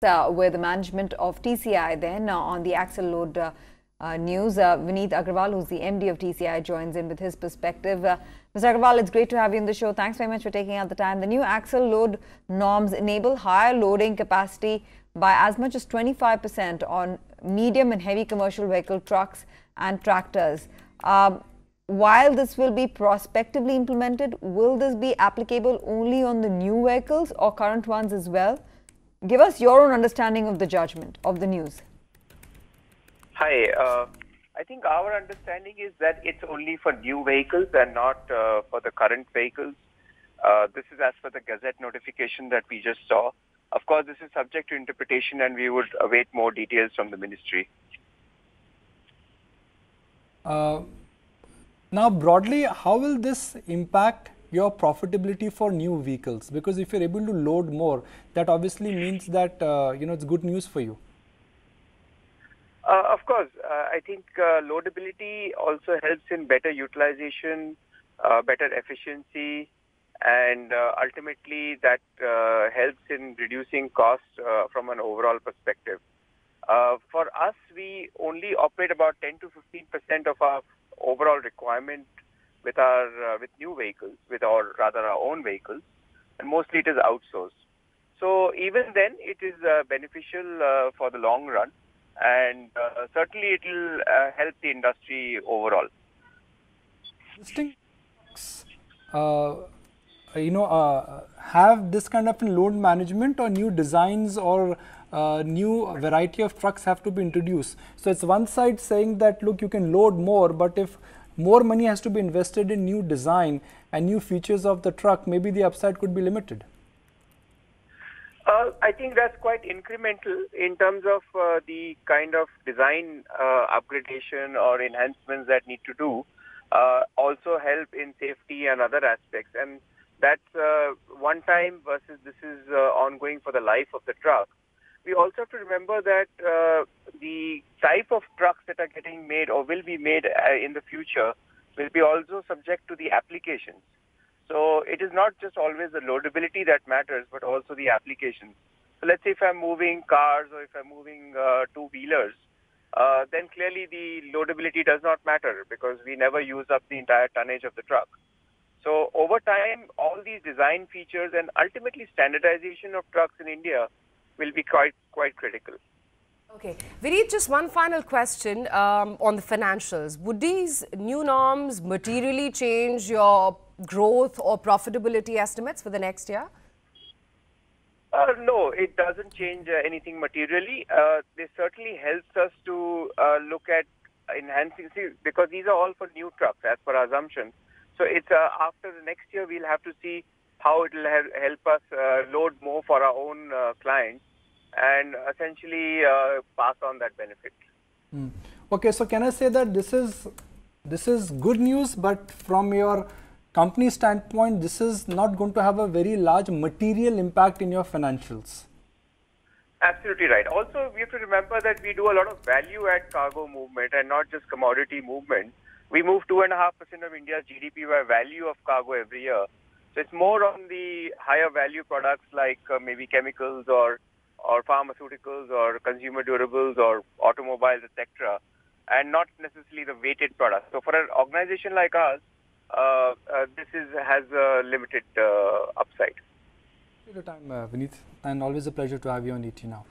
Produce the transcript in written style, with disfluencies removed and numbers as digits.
With the management of TCI then on the axle load news. Vineet Agarwal, who's the MD of TCI, joins in with his perspective. Mr. Agarwal, it's great to have you on the show. Thanks very much for taking out the time. The new axle load norms enable higher loading capacity by as much as 25% on medium and heavy commercial vehicle trucks and tractors. While this will be prospectively implemented, will this be applicable only on the new vehicles or current ones as well? Give us your own understanding of the judgment of the news. Hi. I think our understanding is that it's only for new vehicles and not for the current vehicles. This is as per the Gazette notification that we just saw. Of course, this is subject to interpretation and we would await more details from the ministry. Now, broadly, how will this impact your profitability for new vehicles? Because if you're able to load more, that obviously means that it's good news for you. Of course, I think loadability also helps in better utilization, better efficiency, and ultimately that helps in reducing costs from an overall perspective. For us, we only operate about 10 to 15% of our overall requirement with new vehicles, or rather our own vehicles, and mostly it is outsourced. So even then, it is beneficial for the long run, and certainly it will help the industry overall. Have this kind of load management or new designs or new variety of trucks have to be introduced. So it's one side saying that, look, you can load more, but if more money has to be invested in new design and new features of the truck, maybe the upside could be limited. I think that's quite incremental in terms of the kind of design upgradation or enhancements that need to do. Also help in safety and other aspects. And that's one time versus this is ongoing for the life of the truck. We also have to remember that the type of trucks that are getting made or will be made in the future will be also subject to the applications. So it is not just always the loadability that matters, but also the applications. So let's say if I'm moving cars or if I'm moving two-wheelers, then clearly the loadability does not matter because we never use up the entire tonnage of the truck. So over time, all these design features and ultimately standardization of trucks in India will be quite critical. Okay. Vineet, just one final question on the financials. Would these new norms materially change your growth or profitability estimates for the next year? No, it doesn't change anything materially. This certainly helps us to look at enhancing, because these are all for new trucks as per our assumption. So it's after the next year, we'll have to see how it will help us load more for our own clients and essentially pass on that benefit. Okay, so can I say that this is good news, but from your company standpoint, this is not going to have a very large material impact in your financials? Absolutely right. Also, we have to remember that we do a lot of value-add cargo movement and not just commodity movement. We move 2.5% of India's GDP by value of cargo every year. So it's more on the higher value products like maybe chemicals or pharmaceuticals or consumer durables or automobiles, etc., and not necessarily the weighted products. So for an organization like us, this has a limited upside. Thank you for your time, Vineet, and always a pleasure to have you on ET Now.